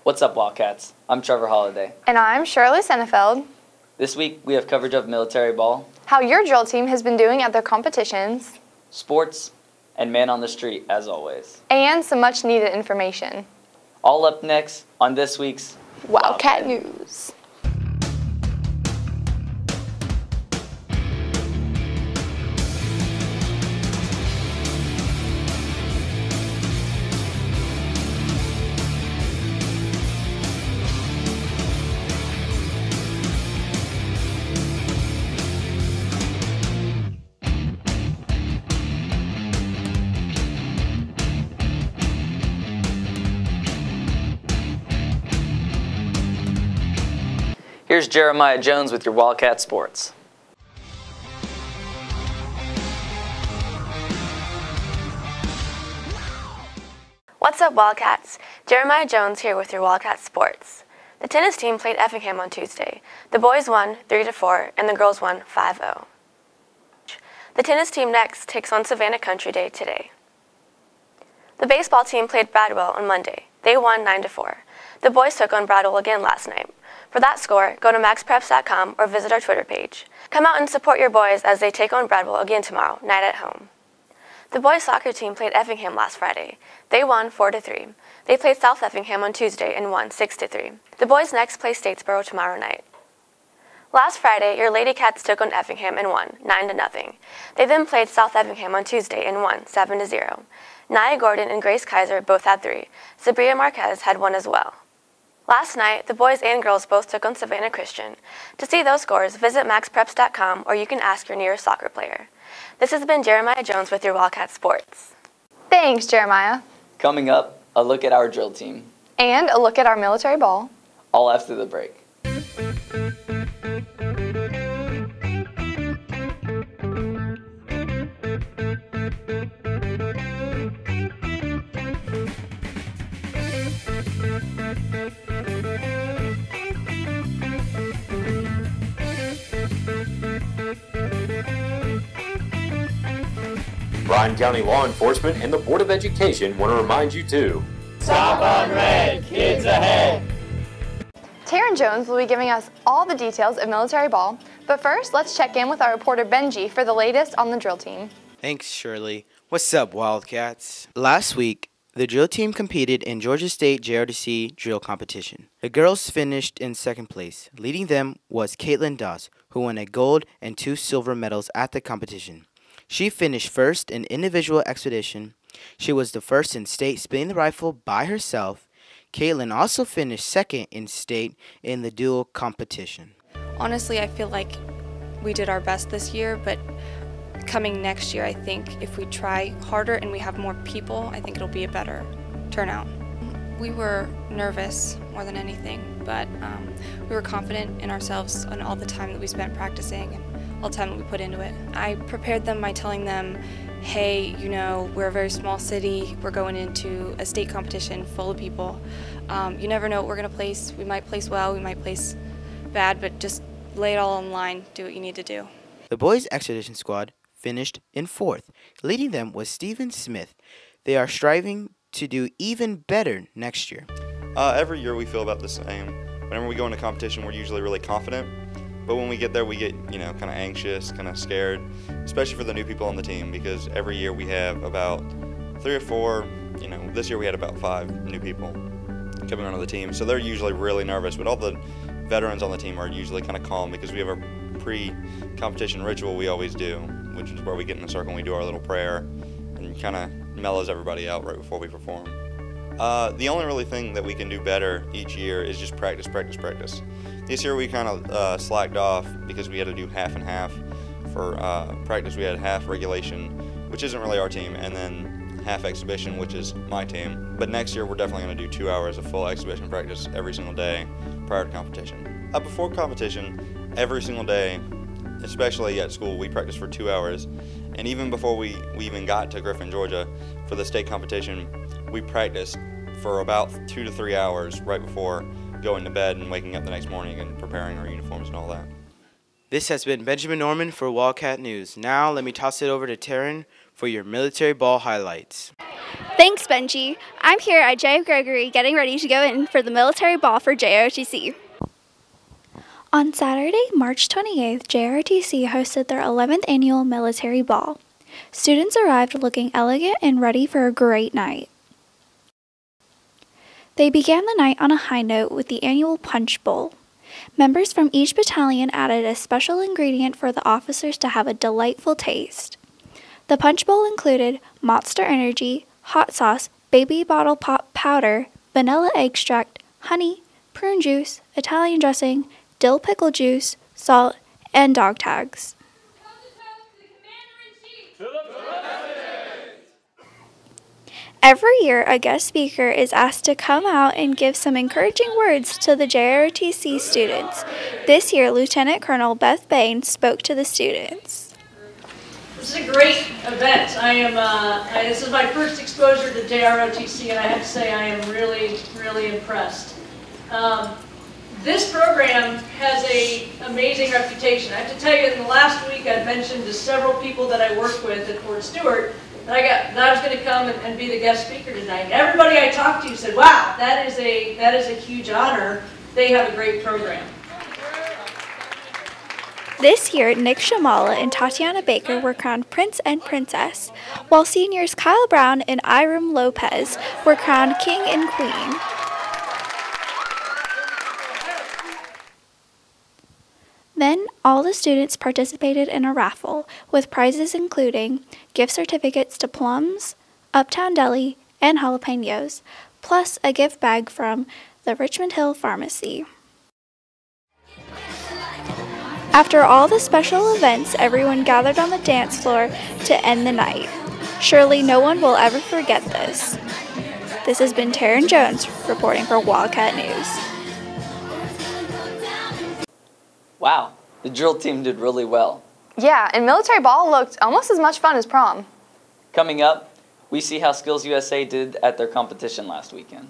What's up, Wildcats? I'm Trevor Holliday. And I'm Shirley Sennefeld. This week, we have coverage of military ball, How your drill team has been doing at their competitions, sports, and man on the street, as always. and some much needed information. All up next on this week's Wildcat News. Here's Jeremiah Jones with your Wildcat Sports. What's up, Wildcats? Jeremiah Jones here with your Wildcat Sports. The tennis team played Effingham on Tuesday. The boys won 3-4 and the girls won 5-0. The tennis team next takes on Savannah Country Day today. The baseball team played Bradwell on Monday. They won 9-4. The boys took on Bradwell again last night. For that score, go to maxpreps.com or visit our Twitter page. Come out and support your boys as they take on Bradwell again tomorrow night at home. The boys soccer team played Effingham last Friday. They won 4-3. They played South Effingham on Tuesday and won 6-3. The boys next play Statesboro tomorrow night. Last Friday, your Lady Cats took on Effingham and won 9-0. They then played South Effingham on Tuesday and won 7-0. Nia Gordon and Grace Kaiser both had 3. Sabria Marquez had 1 as well. Last night, the boys and girls both took on Savannah Christian. To see those scores, visit maxpreps.com or you can ask your nearest soccer player. This has been Jeremiah Jones with your Wildcat Sports. Thanks, Jeremiah. Coming up, a look at our drill team. And a look at our military ball. All after the break. Bryan County Law Enforcement and the Board of Education want to remind you to Stop on red, kids ahead! Taryn Jones will be giving us all the details of military ball, but first, let's check in with our reporter Benji for the latest on the drill team. Thanks, Shirley. What's up, Wildcats? Last week, the drill team competed in Georgia State JRDC drill competition. The girls finished in second place. Leading them was Caitlin Doss, who won a gold and 2 silver medals at the competition. She finished first in individual expedition. She was the first in state spinning the rifle by herself. Caitlin also finished second in state in the dual competition. Honestly, I feel like we did our best this year, but coming next year, I think if we try harder and we have more people, I think it'll be a better turnout. We were nervous more than anything, but we were confident in ourselves and all the time that we spent practicing and all the time that we put into it. I prepared them by telling them, hey, you know, we're a very small city, we're going into a state competition full of people. You never know what we're going to place. We might place well, we might place bad, but just lay it all on the line, do what you need to do. The boys' expedition squad finished in 4th. Leading them was Stephen Smith. They are striving to do even better next year. Every year we feel about the same. Whenever we go into competition, we're usually really confident. But when we get there, we get, kind of anxious, kind of scared, especially for the new people on the team, because every year we have about 3 or 4, this year we had about 5 new people coming onto the team. So they're usually really nervous, but all the veterans on the team are usually kind of calm because we have a pre-competition ritual we always do, which is where we get in a circle and we do our little prayer and kind of mellows everybody out right before we perform. The only really thing that we can do better each year is just practice, practice, practice. This year we kind of slacked off because we had to do half and half. For practice we had half regulation, which isn't really our team, and then half exhibition, which is my team. But next year we're definitely going to do 2 hours of full exhibition practice every single day prior to competition. Before competition, every single day, especially at school, we practice for 2 hours. And even before we even got to Griffin, Georgia, for the state competition, we practiced for about 2 to 3 hours right before going to bed and waking up the next morning and preparing our uniforms and all that. This has been Benjamin Norman for Wildcat News. Now let me toss it over to Taryn for your military ball highlights. Thanks, Benji. I'm here at J. Gregory getting ready to go in for the military ball for JROTC. On Saturday, March 28th, JROTC hosted their 11th annual military ball. Students arrived looking elegant and ready for a great night. They began the night on a high note with the annual Punch Bowl. Members from each battalion added a special ingredient for the officers to have a delightful taste. The Punch Bowl included Monster Energy, hot sauce, baby bottle pop powder, vanilla extract, honey, prune juice, Italian dressing, dill pickle juice, salt, and dog tags. Every year, a guest speaker is asked to come out and give some encouraging words to the JROTC students. This year, Lieutenant Colonel Beth Bain spoke to the students. This is a great event. This is my first exposure to JROTC, and I have to say I am really, really impressed. This program has an amazing reputation. I have to tell you, in the last week I've mentioned to several people that I work with at Fort Stewart that I was going to come and be the guest speaker tonight. Everybody I talked to said, wow, that is a huge honor. They have a great program. This year, Nick Shamala and Tatiana Baker were crowned Prince and Princess, while seniors Kyle Brown and Iram Lopez were crowned King and Queen. Then, all the students participated in a raffle, with prizes including gift certificates to Plums, Uptown Deli, and Jalapenos, plus a gift bag from the Richmond Hill Pharmacy. After all the special events, everyone gathered on the dance floor to end the night. Surely no one will ever forget this. This has been Taryn Jones reporting for Wildcat News. Wow, the drill team did really well. Yeah, and military ball looked almost as much fun as prom. Coming up, we see how Skills USA did at their competition last weekend.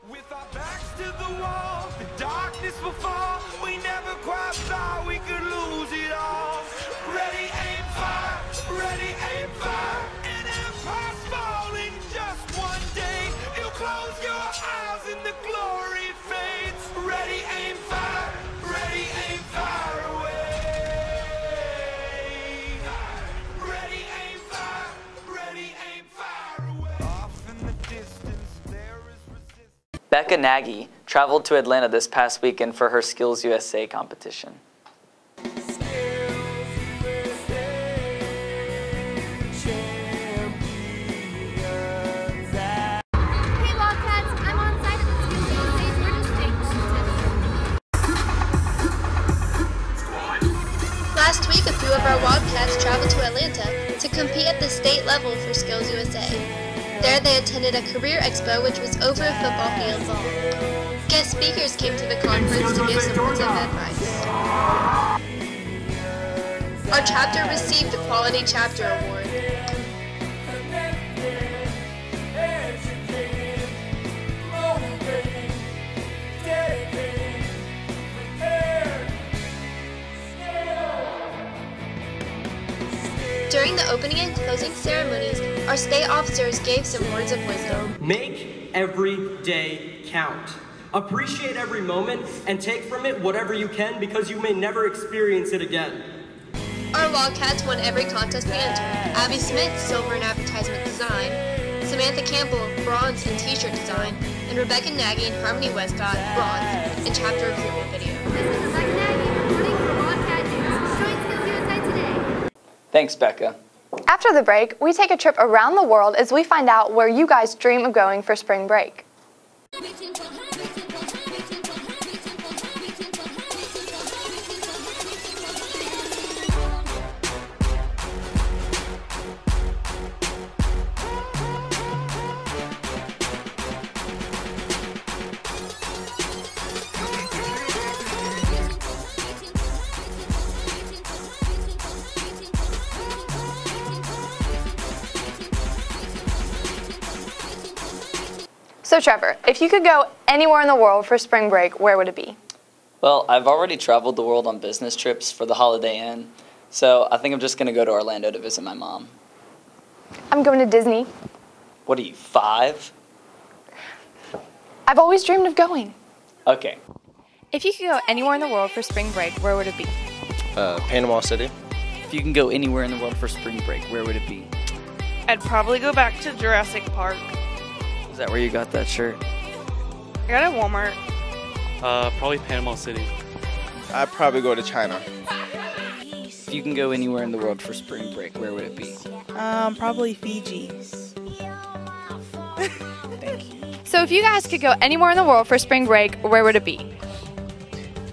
With our backs to the wall, the darkness will fall. We never quite thought we could lose it all. Ready, aim, fire. Ready, aim, fire. An empire's falling just one day. You'll close your eyes and the glory fades. Ready, aim, fire. Ready, aim, fire away. Ready, aim, fire. Ready, aim, fire away. Off in the distance, there is resistance. Becca Nagy traveled to Atlanta this past weekend for her Skills USA competition. Last week, a few of our Wildcats traveled to Atlanta to compete at the state level for Skills USA. There they attended a career expo which was over a football field. Guest speakers came to the conference to give some words of advice. Our chapter received the Quality Chapter Award. During the opening and closing ceremonies, our state officers gave some words of wisdom. Make every day count. Appreciate every moment and take from it whatever you can, because you may never experience it again. Our Wildcats won every contest we entered. Abby Smith, silver in advertisement design, Samantha Campbell, bronze in t-shirt design, and Rebecca Nagy and Harmony Westcott, bronze in chapter recruitment video. This is Rebecca Nagy reporting for Wildcat News. Join Skills USA today. Thanks, Becca. After the break, we take a trip around the world as we find out where you guys dream of going for spring break. So Trevor, if you could go anywhere in the world for spring break, where would it be? Well, I've already traveled the world on business trips for the Holiday Inn, so I think I'm just going to go to Orlando to visit my mom. I'm going to Disney. What are you, 5? I've always dreamed of going. Okay. If you could go anywhere in the world for spring break, where would it be? Panama City. If you can go anywhere in the world for spring break, where would it be? I'd probably go back to Jurassic Park. Is that where you got that shirt? I got it at Walmart. Probably Panama City. I'd probably go to China. If you can go anywhere in the world for spring break, where would it be? Probably Fiji. So if you guys could go anywhere in the world for spring break, where would it be?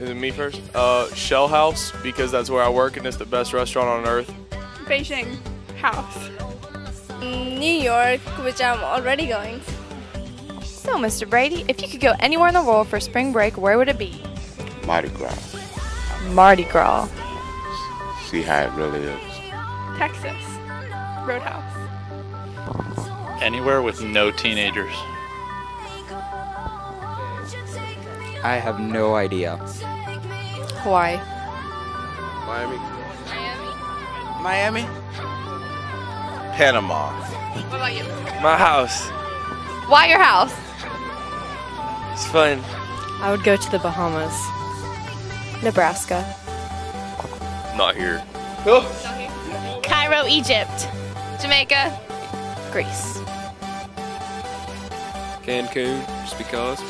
Is it me first? Shell House, because that's where I work and it's the best restaurant on earth. Beijing house. New York, which I'm already going. So, Mr. Brady, if you could go anywhere in the world for spring break, where would it be? Mardi Gras. Mardi Gras. See how it really is. Texas. Roadhouse. Anywhere with no teenagers. I have no idea. Hawaii. Miami. Miami. Panama. What about you? My house. Why your house? It's fun. I would go to the Bahamas. Nebraska. Not here. Cairo, Egypt. Jamaica. Greece. Cancun, just because.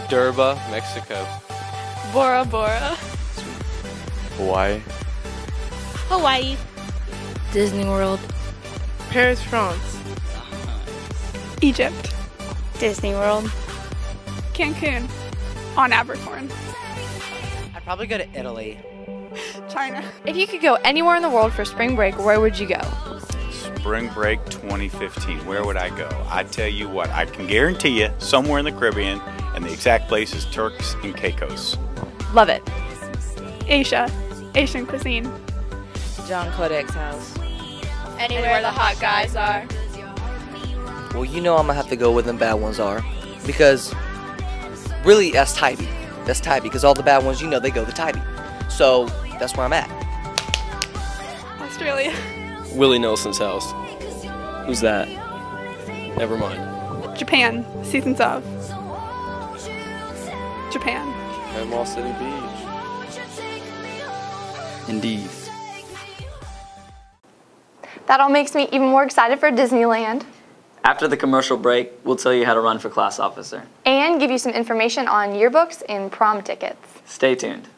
Durba, Mexico. Bora Bora. Hawaii. Hawaii. Disney World. Paris, France. Egypt. Disney World. Cancun. On Abercorn. I'd probably go to Italy. China. If you could go anywhere in the world for spring break, where would you go? Spring break 2015, where would I go? I tell you what, I can guarantee you somewhere in the Caribbean, and the exact place is Turks and Caicos. Love it. Asia. Asian cuisine. John Kodak's house. Anywhere the hot guys are. Well, you know I'm gonna have to go where the bad ones are. Because, really, that's Tybee. That's Tybee, because all the bad ones, you know, they go to Tybee. So, that's where I'm at. Australia. Willie Nelson's house. Who's that? Never mind. Japan. Seasons of. Japan. Panama City Beach. Indeed. That all makes me even more excited for Disneyland. After the commercial break, we'll tell you how to run for class officer. And give you some information on yearbooks and prom tickets. Stay tuned.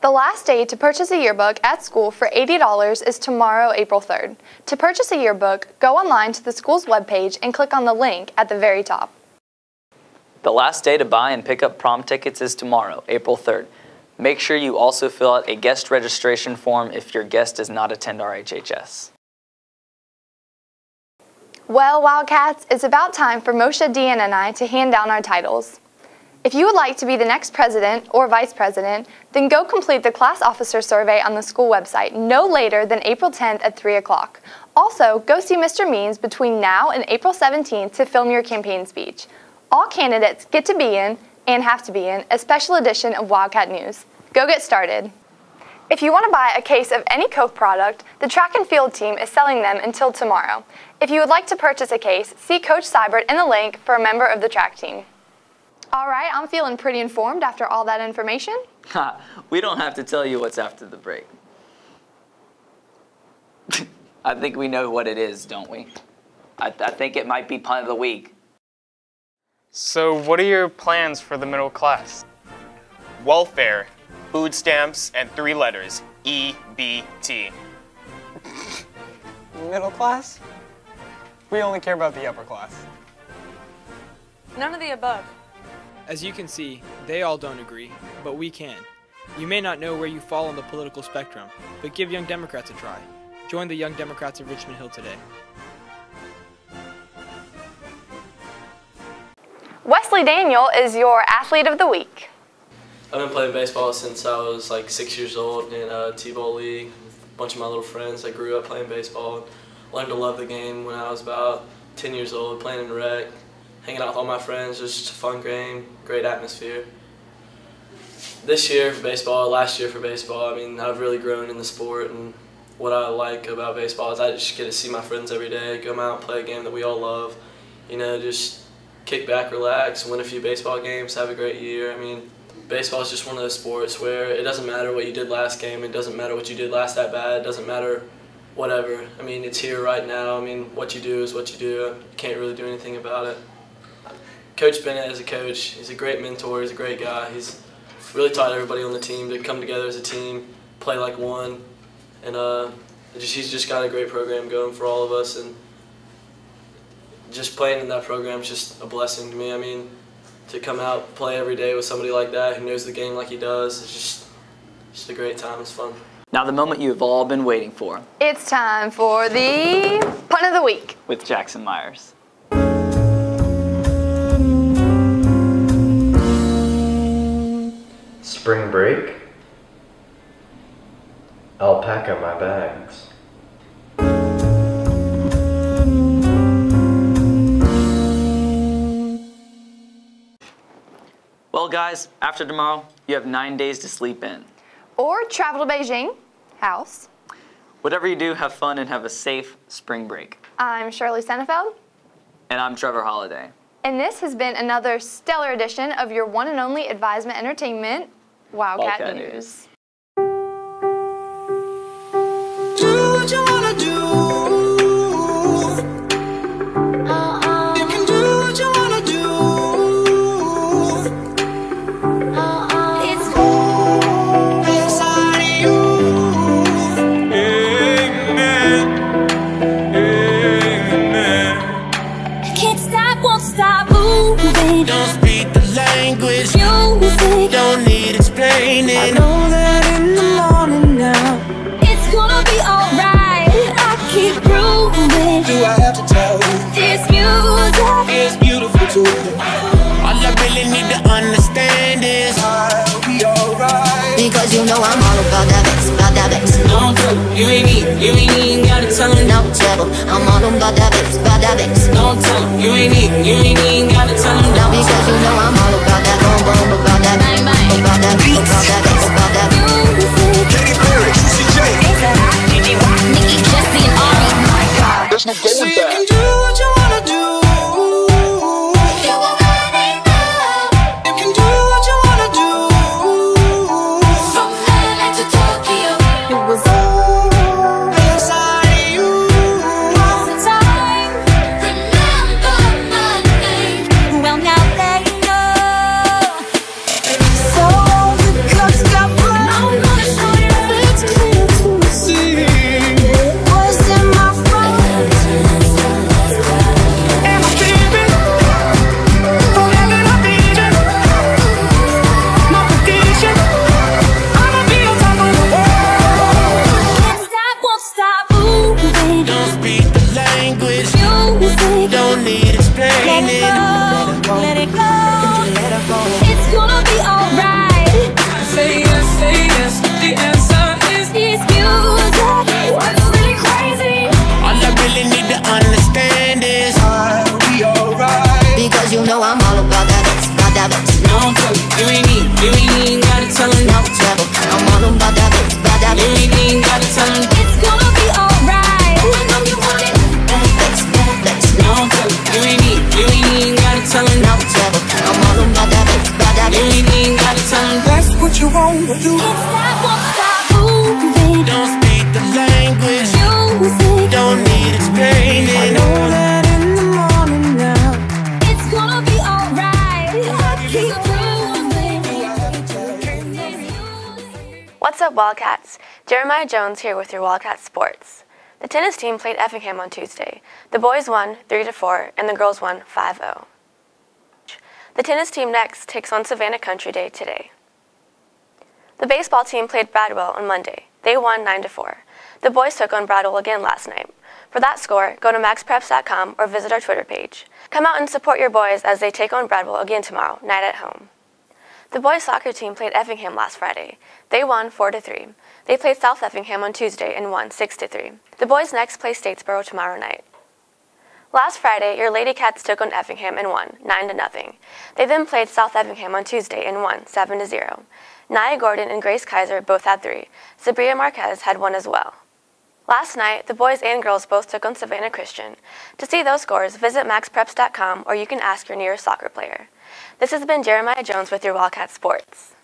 The last day to purchase a yearbook at school for $80 is tomorrow, April 3rd. To purchase a yearbook, go online to the school's webpage and click on the link at the very top. The last day to buy and pick up prom tickets is tomorrow, April 3rd. Make sure you also fill out a guest registration form if your guest does not attend RHHS. Well, Wildcats, it's about time for Moshe, Deanna, and I to hand down our titles. If you would like to be the next president or vice president, then go complete the class officer survey on the school website no later than April 10th at 3 o'clock. Also, go see Mr. Means between now and April 17th to film your campaign speech. All candidates get to be in, and have to be in, a special edition of Wildcat News. Go get started. If you want to buy a case of any Coke product, the track and field team is selling them until tomorrow. If you would like to purchase a case, see Coach Seibert in the link for a member of the track team. All right, I'm feeling pretty informed after all that information. Ha, we don't have to tell you what's after the break. I think we know what it is, don't we? I think it might be punt of the week. So what are your plans for the middle class? Welfare, food stamps, and 3 letters, EBT. Middle class? We only care about the upper class. None of the above. As you can see, they all don't agree, but we can. You may not know where you fall on the political spectrum, but give Young Democrats a try. Join the Young Democrats of Richmond Hill today. Wesley Daniel is your Athlete of the Week. I've been playing baseball since I was like 6 years old in a T-ball league. A bunch of my little friends, I grew up playing baseball. Learned to love the game when I was about 10 years old, playing in rec, hanging out with all my friends, just a fun game, great atmosphere. This year for baseball, last year for baseball, I mean, I've really grown in the sport, and what I like about baseball is I just get to see my friends every day, come out and play a game that we all love, you know, just kick back, relax, win a few baseball games, have a great year. I mean, baseball is just one of those sports where it doesn't matter what you did last game, it doesn't matter what you did last at bat, it doesn't matter whatever. I mean, it's here right now. I mean, what you do is what you do. You can't really do anything about it. Coach Bennett is a coach. He's a great mentor. He's a great guy. He's really taught everybody on the team to come together as a team, play like one, and he's just got a great program going for all of us. And just playing in that program is just a blessing to me. I mean, to come out, play every day with somebody like that who knows the game like he does, it's just a great time. It's fun. Now the moment you've all been waiting for. It's time for the Pun of the Week with Jackson Myers. Spring break? Alpaca my bags. Well guys, after tomorrow, you have 9 days to sleep in. Or travel to Beijing, house. Whatever you do, have fun and have a safe spring break. I'm Shirley Sennefeld. And I'm Trevor Holliday. And this has been another stellar edition of your one and only advisement entertainment, Wildcat News. Do what you wanna do. You can do what you wanna do. It's inside of you. Amen. Amen. Can't stop, won't stop moving. Don't speak the language. Music. Don't need explaining. I know that in the morning now. It's gonna be alright. I keep proving. Do I have to tell you? This music is beautiful too. All I really need to understand is I'll be alright. Because you know I'm all about that bass, about that bass. No trouble, you ain't even gotta tell me. No trouble, I'm all about that bass, about that bass. No trouble, you ain't even gotta tell me. No, because you know I'm all about that boom boom, about that bang bang, about that beat, about that bass, about that music. Katy Perry, Juicy J. Nikki, Jesse, and Ari. My God, there's no going back. So you can do what you wanna do. You already know. You can do what you wanna do. From LA to Tokyo, it was all inside of you. All the time. Remember my name. Well, now they know. So the cups got blown. I'm gonna show you it's clear to see. Was in my front. And my baby, forever my vision. My prediction, I'ma be on top of the world. Can't stop, won't stop moving. Don't speak the language. Music. Don't need explaining. Let it go, let it go. It's gonna be alright. Say yes, the answer is this music. What's really crazy? All I really need to understand is I'll be alright. Because you know I'm all about that bass, about that bass. No trouble, you ain't even gotta tell me. No trouble, I'm all about that bass, about that bass. You ain't even gotta tell me. It's gonna be alright. I know you want it. Bass, bass. No trouble, you ain't even gotta tell me. No trouble, I'm all about that bass, about that bass. You ain't even gotta tell me. That's what you want to do. Can't stop, won't stop moving. Don't speak the language. Music. Don't need explaining. I know that in the morning now. It's gonna be alright. I keep proving. What's up, Wildcats? Jeremiah Jones here with your Wildcat Sports. The tennis team played Effingham on Tuesday. The boys won 3-4 and the girls won 5-0. The tennis team next takes on Savannah Country Day today. The baseball team played Bradwell on Monday. They won 9-4. The boys took on Bradwell again last night. For that score, go to maxpreps.com or visit our Twitter page. Come out and support your boys as they take on Bradwell again tomorrow night at home. The boys soccer team played Effingham last Friday. They won 4-3. They played South Effingham on Tuesday and won 6-3. The boys next play Statesboro tomorrow night. Last Friday, your Lady Cats took on Effingham and won 9-0. They then played South Effingham on Tuesday and won 7-0. Nia Gordon and Grace Kaiser both had 3. Sabria Marquez had 1 as well. Last night, the boys and girls both took on Savannah Christian. To see those scores, visit maxpreps.com or you can ask your nearest soccer player. This has been Jeremiah Jones with your Wildcat Sports.